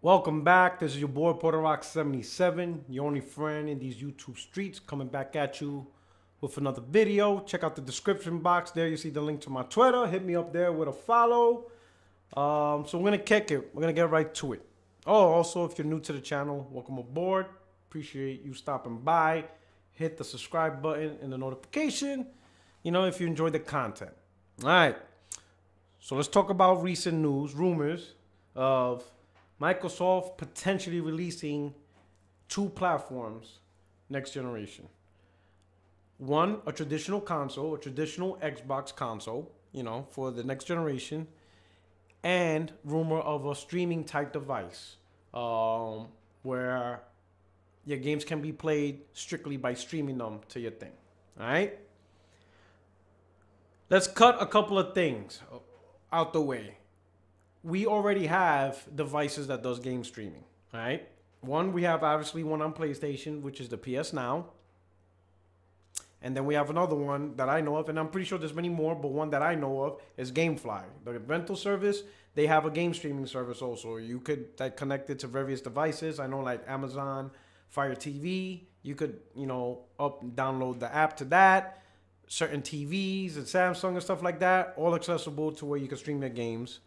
Welcome back. This is your boy Porter Rock 77, your only friend in these YouTube streets, coming back at you with another video. Check out the description box. There you see the link to my Twitter. Hit me up there with a follow. So we're gonna kick it. We're gonna get right to it. Oh, also, if you're new to the channel, welcome aboard. Appreciate you stopping by. Hit the subscribe button and the notification. If you enjoy the content. All right. So let's talk about recent news, rumors of Microsoft potentially releasing two platforms next generation. One, a traditional console, a traditional Xbox console, for the next generation, and rumor of a streaming type device where your games can be played strictly by streaming them to your thing. All right? Let's cut a couple of things out the way. We already have devices that does game streaming, all right? One, we have obviously one on PlayStation, which is the PS Now. And then we have another one that I know of, and I'm pretty sure there's many more, but one that I know of is GameFly. The rental service, they have a game streaming service also. You could connect it to various devices. I know like Amazon Fire TV, you could, download the app to that. Certain TVs and Samsung and stuff like that, all accessible to where you can stream their games.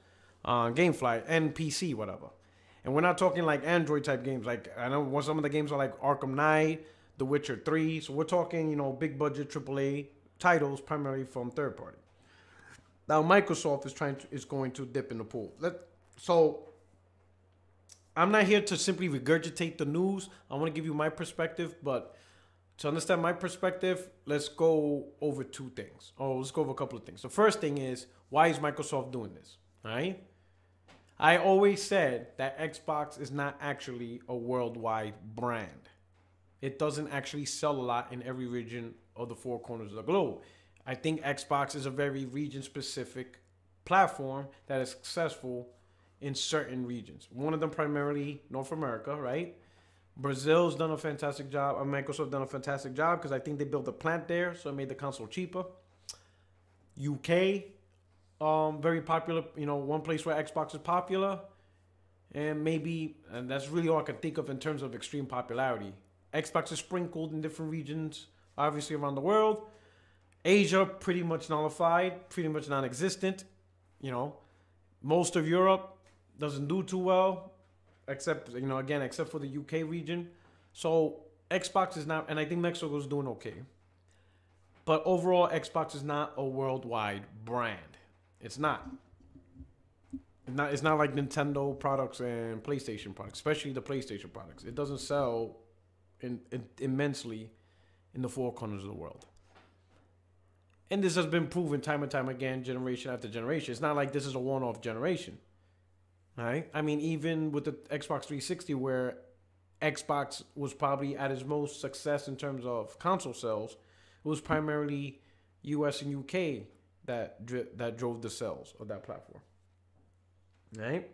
GameFly and PC, whatever. And we're not talking like Android type games. Like I know some of the games are like Arkham Knight, The Witcher 3. So we're talking, big budget AAA titles primarily from third party. Now Microsoft is going to dip in the pool. So I'm not here to simply regurgitate the news. I want to give you my perspective, but to understand my perspective, let's go over two things. Let's go over a couple of things. The first thing is, why is Microsoft doing this? All right? I always said that Xbox is not actually a worldwide brand. It doesn't actually sell a lot in every region of the four corners of the globe. I think Xbox is a very region-specific platform that is successful in certain regions. One of them primarily North America, right? Brazil's done a fantastic job. Microsoft done a fantastic job because I think they built a plant there, so it made the console cheaper. UK, very popular, one place where Xbox is popular. And that's really all I can think of in terms of extreme popularity. Xbox is sprinkled in different regions, obviously around the world. Asia, pretty much nullified, pretty much non-existent. Most of Europe doesn't do too well, except, except for the UK region. So Xbox is not, and I think Mexico is doing okay. But overall, Xbox is not a worldwide brand. It's not. It's not like Nintendo products and PlayStation products, especially the PlayStation products. It doesn't sell immensely in the four corners of the world. And this has been proven time and time again, generation after generation. It's not like this is a one-off generation. Right? I mean, even with the Xbox 360, where Xbox was probably at its most success in terms of console sales, it was primarily US and UK that drove the sales of that platform. Right?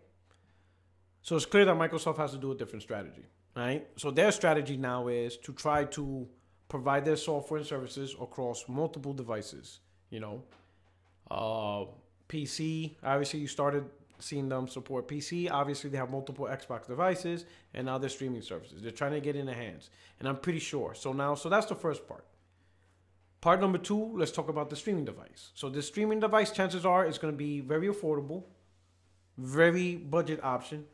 So it's clear that Microsoft has to do a different strategy. Right? So their strategy now is to try to provide their software and services across multiple devices. PC, obviously you started seeing them support PC. Obviously, they have multiple Xbox devices and now they're streaming services. They're trying to get in the hands. And I'm pretty sure. So that's the first part. Part number two, let's talk about the streaming device. So the streaming device, chances are, is going to be very affordable, very budget option.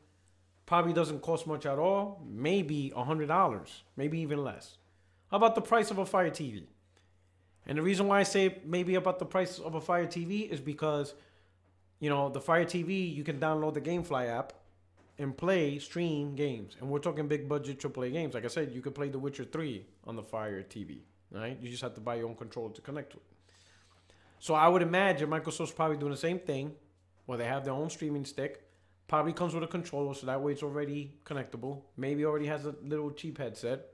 Probably doesn't cost much at all. Maybe $100, maybe even less. How about the price of a Fire TV? And the reason why I say maybe about the price of a Fire TV is because the Fire TV, you can download the GameFly app and stream games. And we're talking big budget AAA games. Like I said, you could play The Witcher 3 on the Fire TV, right? You just have to buy your own controller to connect to it. So I would imagine Microsoft's probably doing the same thing, where they have their own streaming stick. Probably comes with a controller, so that way it's already connectable. Maybe already has a little cheap headset,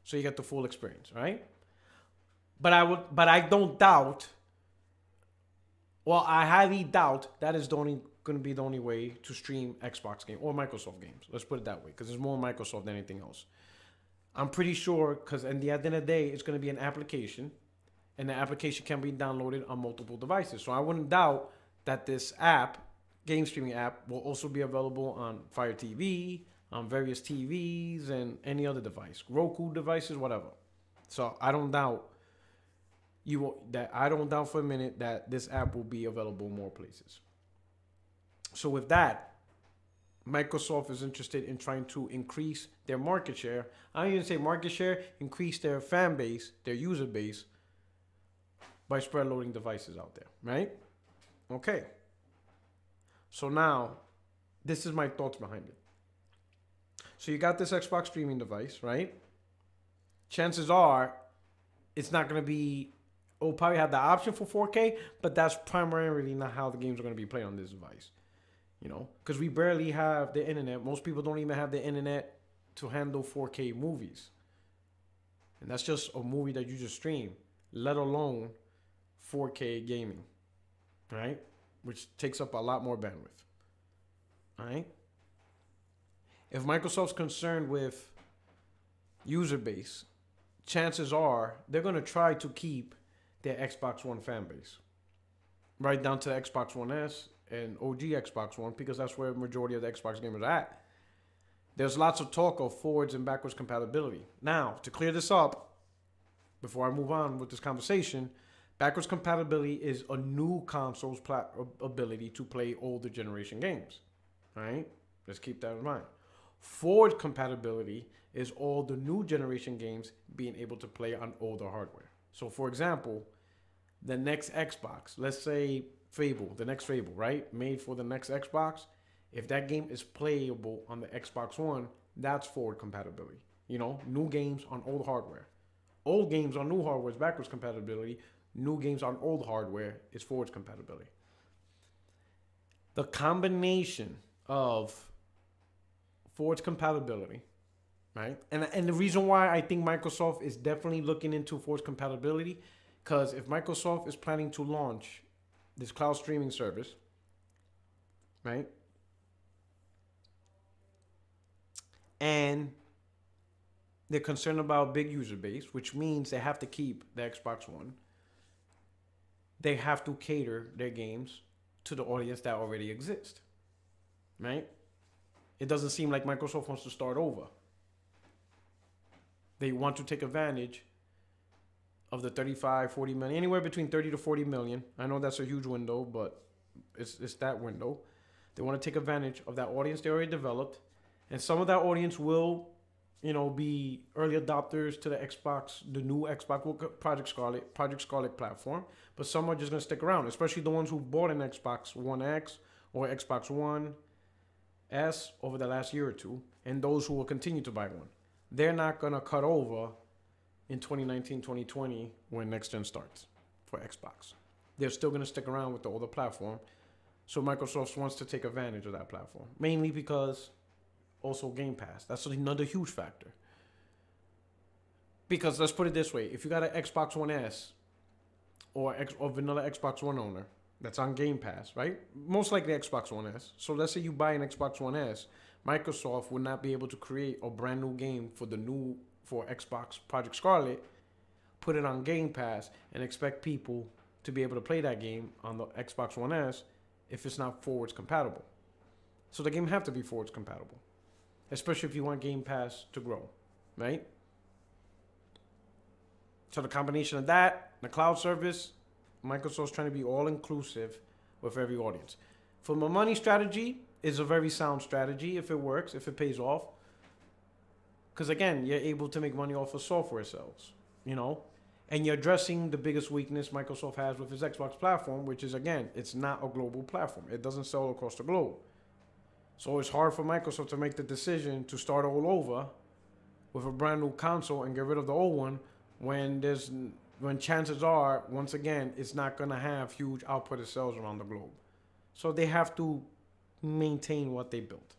so you get the full experience, right? But I don't doubt. Well, I highly doubt that is going to be the only way to stream Xbox games or Microsoft games. Let's put it that way, because there's more Microsoft than anything else. I'm pretty sure, because at the end of the day, it's going to be an application, and the application can be downloaded on multiple devices. So I wouldn't doubt that this app game streaming app will also be available on Fire TV, on various TVs and any other device, Roku devices, whatever. So I don't doubt I don't doubt for a minute that this app will be available in more places. So with that, Microsoft is interested in trying to increase their market share. I don't even say market share, increase their fan base, their user base, by spread loading devices out there, right? Okay. So now, this is my thoughts behind it. So you got this Xbox streaming device, right? Chances are, it's not going to be, it'll probably have the option for 4K, but that's primarily not how the games are going to be played on this device. You know, because we barely have the internet. Most people don't even have the internet to handle 4K movies. And that's just a movie that you just stream, let alone 4K gaming, right? Which takes up a lot more bandwidth, all right? If Microsoft's concerned with user base, chances are they're going to try to keep their Xbox One fan base, right down to the Xbox One S and OG Xbox One, because that's where the majority of the Xbox gamers are at. There's lots of talk of forwards and backwards compatibility. Now, to clear this up, before I move on with this conversation, backwards compatibility is a new console's ability to play older generation games. All right? Let's keep that in mind. Forward compatibility is all the new generation games being able to play on older hardware. So, for example, the next Xbox, let's say Fable, the next Fable, right? Made for the next Xbox. If that game is playable on the Xbox One, that's forward compatibility. You know, new games on old hardware. Old games on new hardware is backwards compatibility. New games on old hardware is forwards compatibility. The combination of forwards compatibility, right? And the reason why I think Microsoft is definitely looking into forwards compatibility, because if Microsoft is planning to launch this cloud streaming service, right? And they're concerned about big user base, which means they have to keep the Xbox One. They have to cater their games to the audience that already exists, right? It doesn't seem like Microsoft wants to start over. They want to take advantage of the 35, 40 million, anywhere between 30 to 40 million. I know that's a huge window, but it's that window. They want to take advantage of that audience they already developed. And some of that audience will, you know, be early adopters to the Xbox, the new Xbox Project Scarlet platform. But some are just going to stick around, especially the ones who bought an Xbox One X or Xbox One S over the last year or two, and those who will continue to buy one. They're not going to cut over in 2019, 2020 when next gen starts for Xbox. They're still going to stick around with the older platform. So Microsoft wants to take advantage of that platform, mainly because also Game Pass. That's another huge factor. Because let's put it this way. If you got an Xbox One S or vanilla Xbox One owner that's on Game Pass, right? Most likely Xbox One S. So let's say you buy an Xbox One S, Microsoft would not be able to create a brand new game for Xbox Project Scarlet, put it on Game Pass, and expect people to be able to play that game on the Xbox One S if it's not forwards compatible. So the game have to be forwards compatible, especially if you want Game Pass to grow, right? So the combination of that, the cloud service, Microsoft's trying to be all inclusive with every audience. From a money strategy, it's a very sound strategy if it works, if it pays off. Because again, you're able to make money off of software sales, you know? And you're addressing the biggest weakness Microsoft has with its Xbox platform, which is, again, it's not a global platform. It doesn't sell across the globe. So it's hard for Microsoft to make the decision to start all over with a brand new console and get rid of the old one when chances are, once again, it's not going to have huge output of sales around the globe. So they have to maintain what they built.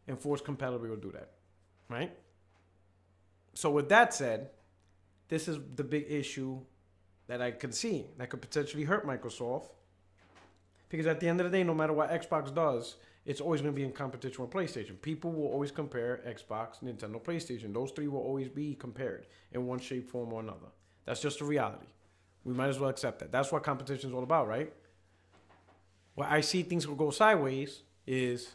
And force compatibility will do that, right? So with that said, this is the big issue that I could see that could potentially hurt Microsoft. Because at the end of the day, no matter what Xbox does, it's always going to be in competition with PlayStation. People will always compare Xbox, Nintendo, PlayStation. Those three will always be compared in one shape, form, or another. That's just a reality. We might as well accept that. That's what competition is all about, right? Where I see things will go sideways is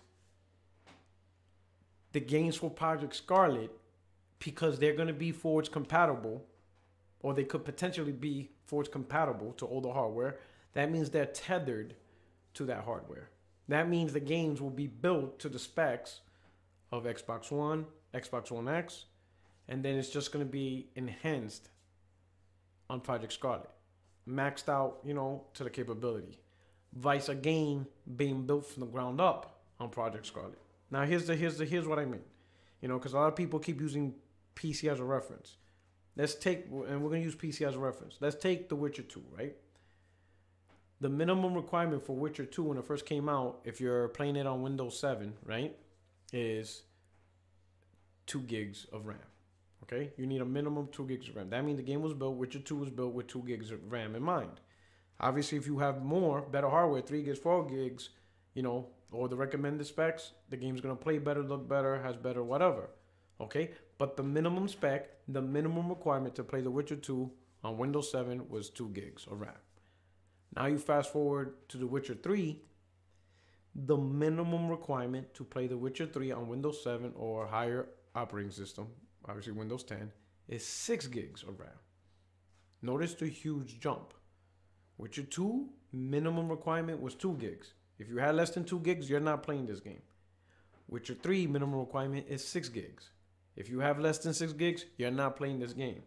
the games for Project Scarlet, because they're going to be forwards compatible, or they could potentially be forwards compatible to older hardware, that means they're tethered to that hardware. That means the games will be built to the specs of Xbox One, Xbox One X, and then it's just going to be enhanced on Project Scarlet, maxed out, you know, to the capability. Vice again being built from the ground up on Project Scarlet. Now here's what I mean, you know, because a lot of people keep using PC as a reference. Let's take, and we're gonna use PC as a reference. Let's take The Witcher 2, right? The minimum requirement for Witcher 2 when it first came out, if you're playing it on Windows 7, right, is 2 gigs of RAM. Okay, you need a minimum 2 gigs of RAM. That means the game was built, Witcher 2 was built with 2 gigs of RAM in mind. Obviously, if you have more, better hardware, 3 gigs, 4 gigs, you know, or the recommended specs, the game's gonna play better, look better, has better whatever. Okay, but the minimum spec, the minimum requirement to play The Witcher 2 on Windows 7 was 2 gigs of RAM. Now you fast forward to The Witcher 3, the minimum requirement to play The Witcher 3 on Windows 7 or higher operating system, obviously Windows 10, is 6 gigs of RAM. Notice the huge jump. Witcher 2, minimum requirement was 2 gigs. If you had less than 2 gigs, you're not playing this game. Witcher 3, minimum requirement is 6 gigs. If you have less than 6 gigs, you're not playing this game.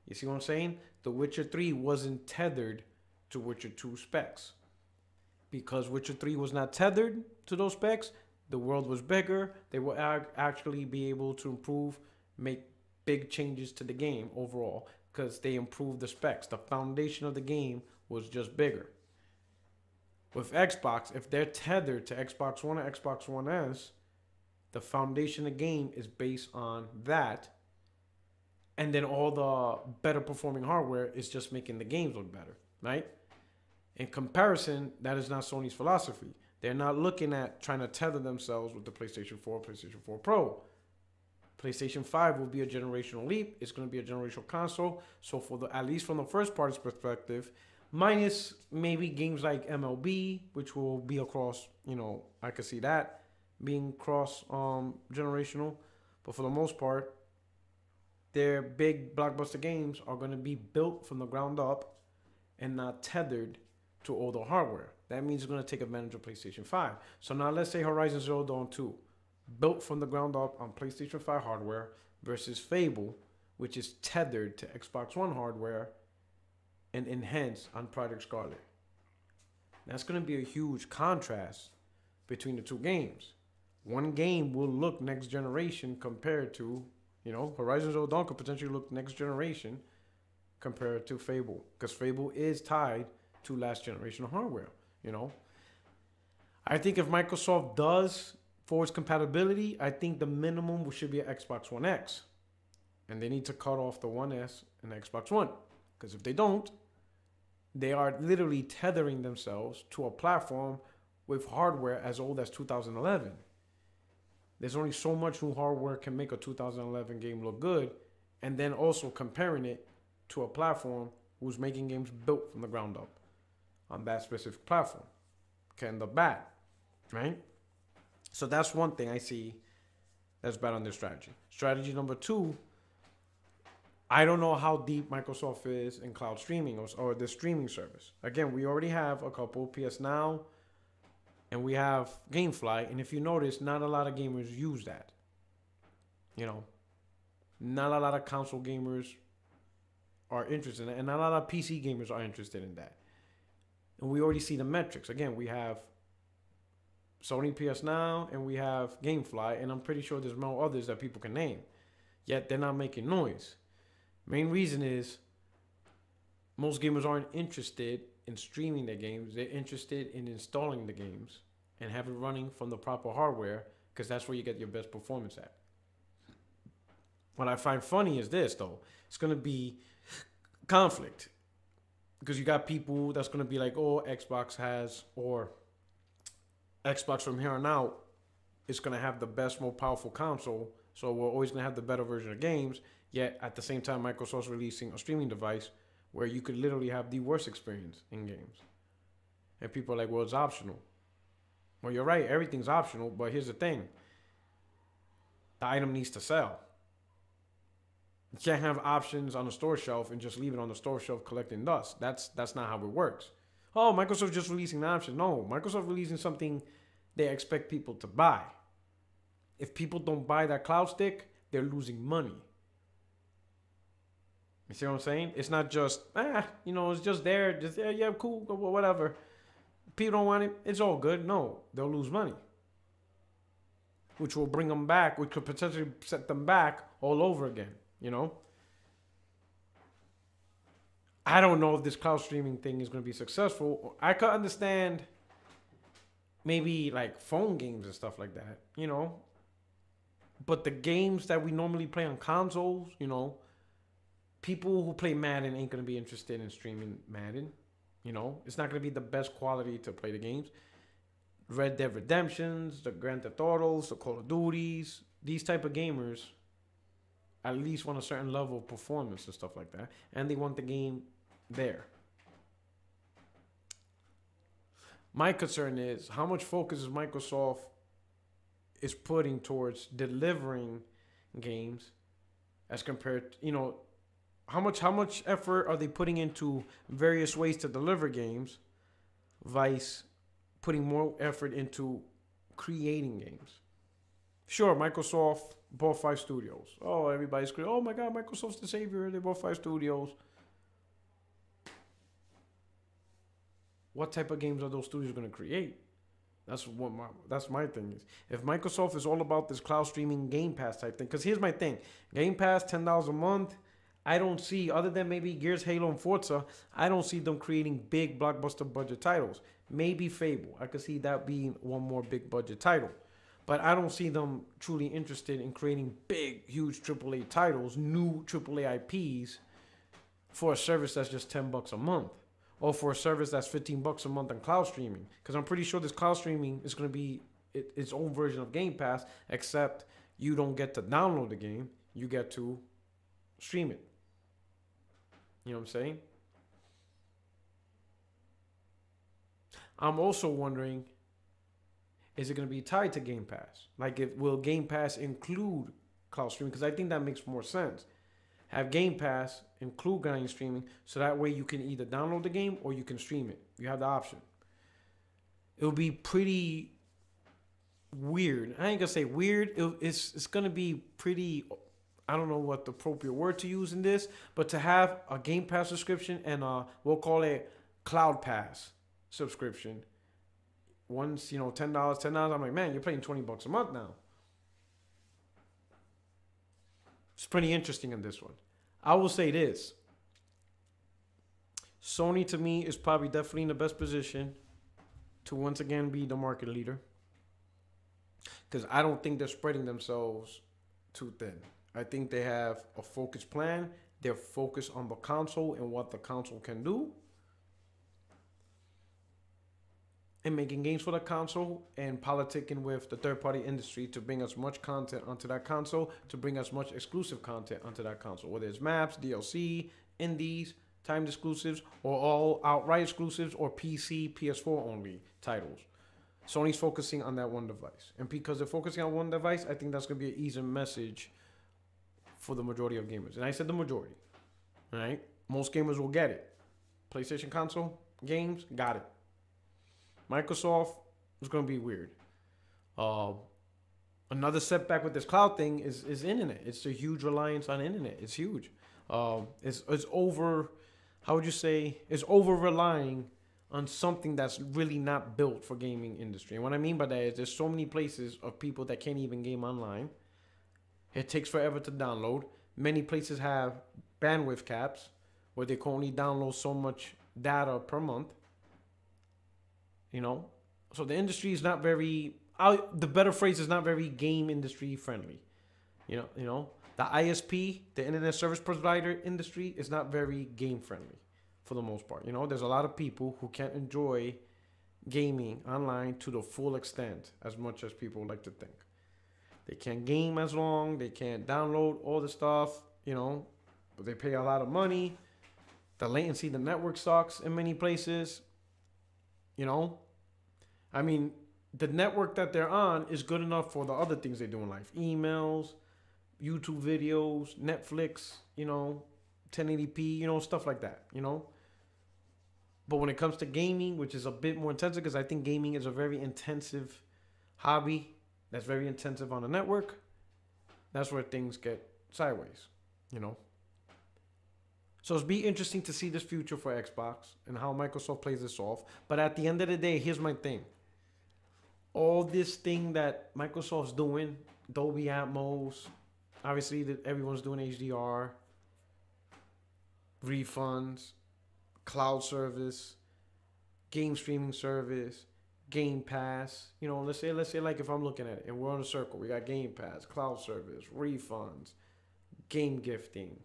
You see what I'm saying? The Witcher 3 wasn't tethered to Witcher 2 specs. Because Witcher 3 was not tethered to those specs, the world was bigger. They will actually be able to improve, make big changes to the game overall because they improved the specs. The foundation of the game was just bigger. With Xbox, if they're tethered to Xbox One or Xbox One S, the foundation of the game is based on that. And then all the better performing hardware is just making the games look better, right? In comparison, that is not Sony's philosophy. They're not looking at trying to tether themselves with the PlayStation 4, PlayStation 4 Pro. PlayStation 5 will be a generational leap. It's going to be a generational console. So for the, at least from the first party's perspective, minus maybe games like MLB, which will be across, you know, I could see that being cross generational. But for the most part, their big blockbuster games are going to be built from the ground up and not tethered to older hardware. That means it's going to take advantage of PlayStation 5. So now let's say Horizon Zero Dawn 2, built from the ground up on PlayStation 5 hardware versus Fable, which is tethered to Xbox One hardware and enhanced on Project Scarlet. That's going to be a huge contrast between the two games. One game will look next generation compared to, you know, Horizon Zero Dawn could potentially look next generation compared to Fable, because Fable is tied to last generation hardware, you know. I think if Microsoft does forwards compatibility, I think the minimum should be an Xbox One X. And they need to cut off the One S and Xbox One. Because if they don't, they are literally tethering themselves to a platform with hardware as old as 2011. There's only so much new hardware can make a 2011 game look good. And then also comparing it to a platform who's making games built from the ground up on that specific platform. Can end up bad, right? So that's one thing I see that's bad on their strategy. Strategy number 2, I don't know how deep Microsoft is in cloud streaming or the streaming service. Again, we already have a couple, PS Now, and we have GameFly. And if you notice, not a lot of gamers use that. You know, not a lot of console gamers are interested in it, and not a lot of PC gamers are interested in that. And we already see the metrics. Again, we have Sony PS Now and we have GameFly, and I'm pretty sure there's more others that people can name. Yet they're not making noise. Main reason is most gamers aren't interested in streaming their games. They're interested in installing the games and have it running from the proper hardware, because that's where you get your best performance at. What I find funny is this, though. It's going to be conflict. Because you got people that's going to be like, oh, Xbox has, or Xbox from here on out is going to have the best, more powerful console. So we're always going to have the better version of games. Yet at the same time, Microsoft's releasing a streaming device where you could literally have the worst experience in games. And people are like, well, it's optional. Well, you're right. Everything's optional. But here's the thing. The item needs to sell. You can't have options on the store shelf and just leave it on the store shelf collecting dust. That's not how it works. Oh, Microsoft's just releasing the options. No, Microsoft releasing something they expect people to buy. If people don't buy that cloud stick, they're losing money. You see what I'm saying? It's not just, it's just there. Just, yeah, cool, whatever. People don't want it. It's all good. No, they'll lose money. Which will bring them back, which could potentially set them back all over again, I don't know if this cloud streaming thing is going to be successful. I could understand maybe like phone games and stuff like that, But the games that we normally play on consoles, people who play Madden ain't going to be interested in streaming Madden. It's not going to be the best quality to play the games. Red Dead Redemptions, the Grand Theft Autos, the Call of Duties, these type of gamers at least want a certain level of performance and stuff like that. And they want the game there. My concern is how much focus is Microsoft is putting towards delivering games as compared to, how much effort are they putting into various ways to deliver games, vice putting more effort into creating games. Sure, Microsoft bought 5 studios. Oh, everybody's screaming, oh my God, Microsoft's the savior. They bought 5 studios. What type of games are those studios going to create? That's my thing is. If Microsoft is all about this cloud streaming Game Pass type thing, because here's my thing. Game Pass, $10 a month. I don't see, other than maybe Gears, Halo, and Forza, I don't see them creating big blockbuster budget titles. Maybe Fable. I could see that being one more big budget title. But I don't see them truly interested in creating big, huge AAA titles, new AAA IPs for a service that's just $10 a month. Or for a service that's $15 a month on cloud streaming. Because I'm pretty sure this cloud streaming is going to be its own version of Game Pass, except you don't get to download the game. You get to stream it. You know what I'm saying? I'm also wondering, is it going to be tied to Game Pass? Like, will Game Pass include cloud streaming? Because I think that makes more sense. Have Game Pass include game streaming, so that way you can either download the game or you can stream it. You have the option. It will be pretty weird. I ain't gonna say weird. It's gonna be pretty. I don't know what the appropriate word to use in this, but to have a Game Pass subscription and we'll call it Cloud Pass subscription. Once, $10. I'm like, man, you're paying $20 a month now. It's pretty interesting in this one. I will say this. Sony, to me, is probably definitely in the best position to once again be the market leader. Because I don't think they're spreading themselves too thin. I think they have a focused plan. They're focused on the console and what the console can do. And making games for the console and politicking with the third-party industry to bring as much content onto that console, to bring as much exclusive content onto that console, whether it's maps, DLC, indies, timed exclusives, or all outright exclusives, or PC, PS4 only titles. Sony's focusing on that one device. And because they're focusing on one device, I think that's going to be an easy message for the majority of gamers. And I said the majority. All right? Most gamers will get it. PlayStation console, games, got it. Microsoft is going to be weird. Another setback with this cloud thing is internet. It's a huge reliance on internet. It's huge. It's over, how would you say, it's over relying on something that's really not built for gaming industry. And what I mean by that is there's so many places of people that can't even game online. It takes forever to download. Many places have bandwidth caps where they can only download so much data per month. So the industry is not very, the better phrase is not very game industry friendly. The ISP, the internet service provider industry, is not very game friendly for the most part. There's a lot of people who can't enjoy gaming online to the full extent as much as people like to think. They can't game as long, they can't download all the stuff, but they pay a lot of money. The latency, the network sucks in many places. I mean, the network that they're on is good enough for the other things they do in life. Emails, YouTube videos, Netflix, 1080p, stuff like that. But when it comes to gaming, which is a bit more intensive, because I think gaming is a very intensive hobby that's very intensive on the network, that's where things get sideways. So it's be interesting to see this future for Xbox and how Microsoft plays this off. But at the end of the day, here's my thing. All this thing that Microsoft's doing, Dolby Atmos, obviously that everyone's doing HDR, refunds, cloud service, game streaming service, Game Pass. Let's say like if I'm looking at it and we're on a circle, we got Game Pass, cloud service, refunds, game gifting,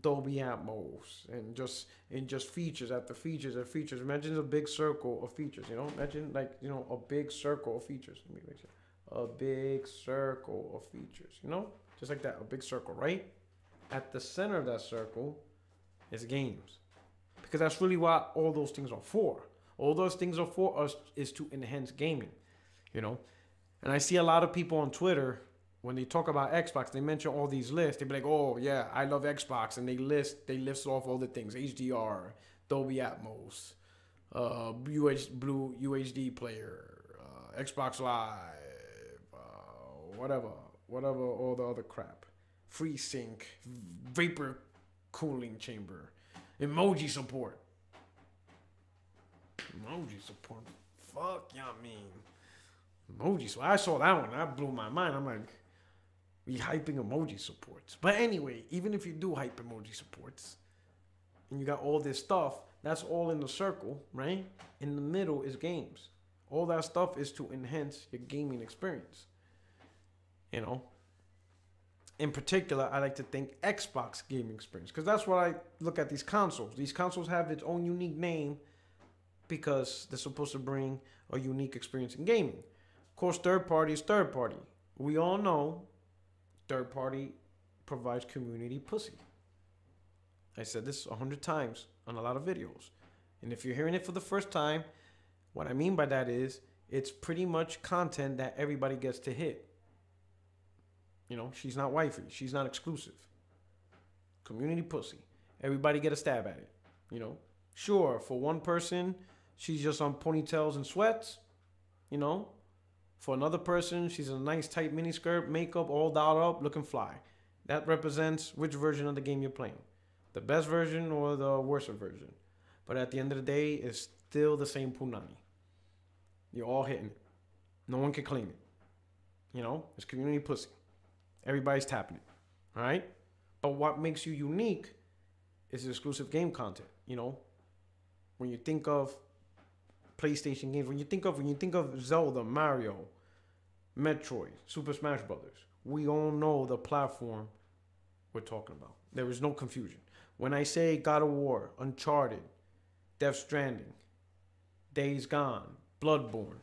Dolby Atmos, and just features after features after features. Imagine a big circle of features. Imagine a big circle of features. Let me make sure. A big circle of features. Just like that, a big circle, right? At the center of that circle is games, because that's really what all those things are for. All those things are for us is to enhance gaming. And I see a lot of people on Twitter, when they talk about Xbox, they mention all these lists. They be like, "Oh yeah, I love Xbox," and they list off all the things: HDR, Dolby Atmos, Blue UHD player, Xbox Live, whatever, all the other crap, FreeSync, vapor cooling chamber, emoji support. Fuck yeah, emoji. So I saw that one. That blew my mind. I'm like, we hyping emoji supports. But anyway, even if you do hype emoji supports and you got all this stuff, that's all in the circle, right? In the middle is games. All that stuff is to enhance your gaming experience. In particular, I like to think Xbox gaming experience, because that's what I look at these consoles. These consoles have its own unique name because they're supposed to bring a unique experience in gaming. Of course, third party is third party. We all know third party provides community pussy. I said this 100 times on a lot of videos. And if you're hearing it for the first time, what I mean by that is it's pretty much content that everybody gets to hit. She's not wifey. She's not exclusive. Community pussy. Everybody get a stab at it. Sure, for one person, she's just on ponytails and sweats. For another person, she's in a nice tight miniskirt, makeup, all dolled up, looking fly. That represents which version of the game you're playing. The best version or the worst version. But at the end of the day, it's still the same punani. You're all hitting it. No one can claim it. It's community pussy. Everybody's tapping it. All right? But what makes you unique is exclusive game content. When you think of PlayStation games, when you think of Zelda, Mario, Metroid, Super Smash Brothers, we all know the platform we're talking about. There is no confusion. When I say God of War, Uncharted, Death Stranding, Days Gone, Bloodborne,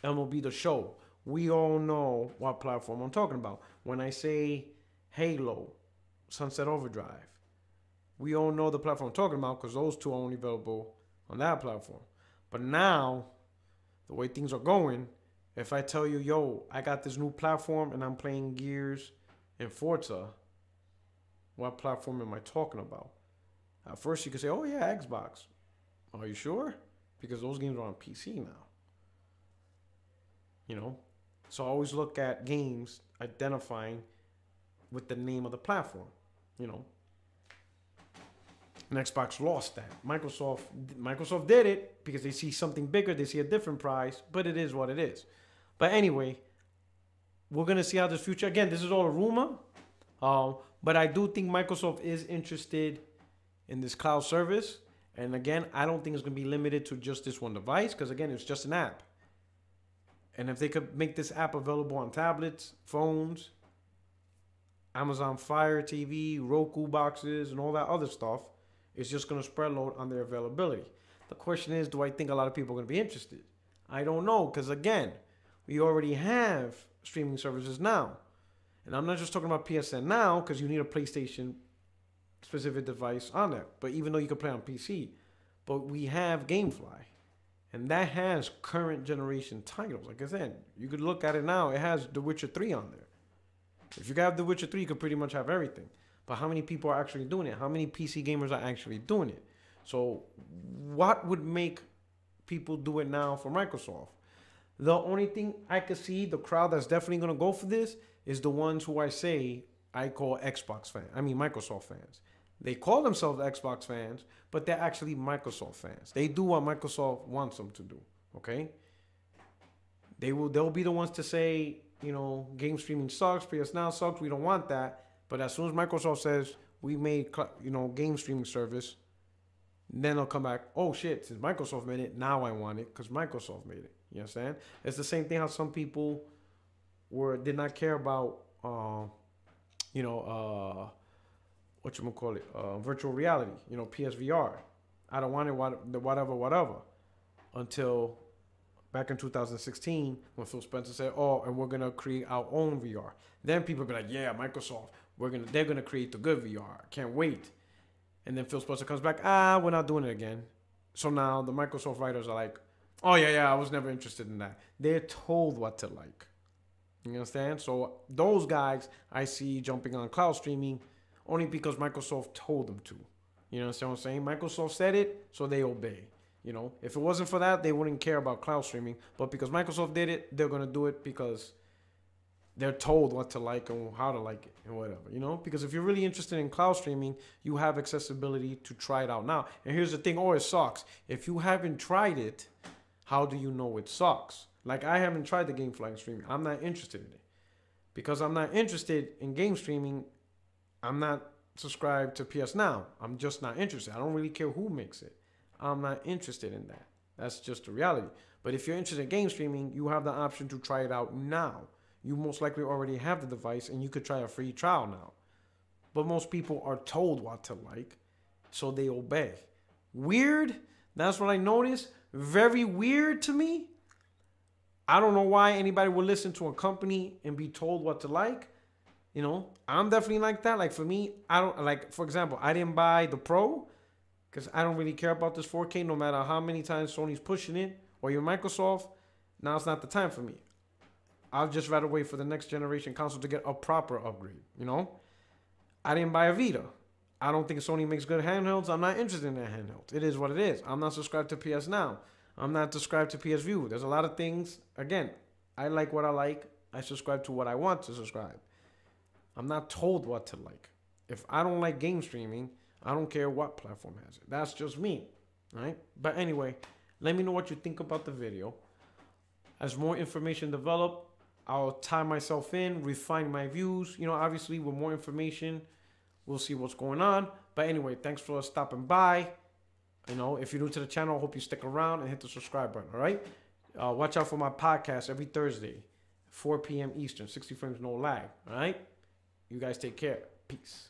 MLB The Show, we all know what platform I'm talking about. When I say Halo, Sunset Overdrive, we all know the platform I'm talking about, because those two are only available on that platform. But now, the way things are going, if I tell you, yo, I got this new platform and I'm playing Gears and Forza, what platform am I talking about? At first you could say, oh yeah, Xbox. Are you sure? Because those games are on PC now. So I always look at games identifying with the name of the platform, And Xbox lost that. Microsoft did it because they see something bigger. They see a different price, but it is what it is. But anyway, we're going to see how this future... Again, this is all a rumor. But I do think Microsoft is interested in this cloud service. And again, I don't think it's going to be limited to just this one device, because again, it's just an app. And if they could make this app available on tablets, phones, Amazon Fire TV, Roku boxes, and all that other stuff, it's just going to spread load on their availability. The question is, do I think a lot of people are going to be interested? I don't know, because again, we already have streaming services now. And I'm not just talking about PSN now, because you need a PlayStation specific device on there. But even though you can play on PC, but we have GameFly. And that has current generation titles. Like I said, you could look at it now. It has The Witcher 3 on there. If you have The Witcher 3, you could pretty much have everything. But how many people are actually doing it? How many PC gamers are actually doing it? So what would make people do it now for Microsoft? The only thing I could see, the crowd that's definitely going to go for this, is the ones who I call Xbox fans. I mean, Microsoft fans. They call themselves Xbox fans, but they're actually Microsoft fans. They do what Microsoft wants them to do. Okay? They'll be the ones to say, you know, game streaming sucks, PS Now sucks, we don't want that. But as soon as Microsoft says we made, you know, game streaming service, then they'll come back, oh shit, since Microsoft made it, now I want it because Microsoft made it. You understand? It's the same thing how some people did not care about, virtual reality, you know, PSVR. I don't want it, whatever, until back in 2016 when Phil Spencer said, oh, and we're gonna create our own VR. Then people be like, yeah, Microsoft, they're gonna create the good VR. I can't wait. And then Phil Spencer comes back, we're not doing it again. So now the Microsoft writers are like, oh yeah, I was never interested in that. They're told what to like. You understand? So those guys I see jumping on cloud streaming only because Microsoft told them to. You understand what I'm saying? Microsoft said it, so they obey. You know, if it wasn't for that, they wouldn't care about cloud streaming. But because Microsoft did it, they're gonna do it because they're told what to like and how to like it and whatever. You know, because if you're really interested in cloud streaming, you have accessibility to try it out now. And here's the thing: oh, it sucks. If you haven't tried it, how do you know it sucks? Like I haven't tried the GameFly streaming. I'm not interested in it because I'm not interested in game streaming. I'm not subscribed to PS Now. I'm just not interested. I don't really care who makes it. I'm not interested in that. That's just the reality. But if you're interested in game streaming, you have the option to try it out now. You most likely already have the device and you could try a free trial now. But most people are told what to like, so they obey. Weird? That's what I noticed. Very weird to me. I don't know why anybody would listen to a company and be told what to like. You know, I'm definitely like that. Like for me, I don't like, for example, I didn't buy the Pro because I don't really care about this 4K no matter how many times Sony's pushing it or your Microsoft. Now it's not the time for me. I'll just rather wait for the next generation console to get a proper upgrade, you know? I didn't buy a Vita. I don't think Sony makes good handhelds. I'm not interested in that handheld. It is what it is. I'm not subscribed to PS Now. I'm not subscribed to PS View. There's a lot of things. Again, I like what I like. I subscribe to what I want to subscribe. I'm not told what to like. If I don't like game streaming, I don't care what platform has it. That's just me, right? But anyway, let me know what you think about the video. As more information develop, I'll tie myself in, refine my views. You know, obviously with more information, we'll see what's going on. But anyway, thanks for stopping by. You know, if you're new to the channel, I hope you stick around and hit the subscribe button, all right? Watch out for my podcast every Thursday, 4 p.m. Eastern, 60 frames, no lag, all right? You guys take care. Peace.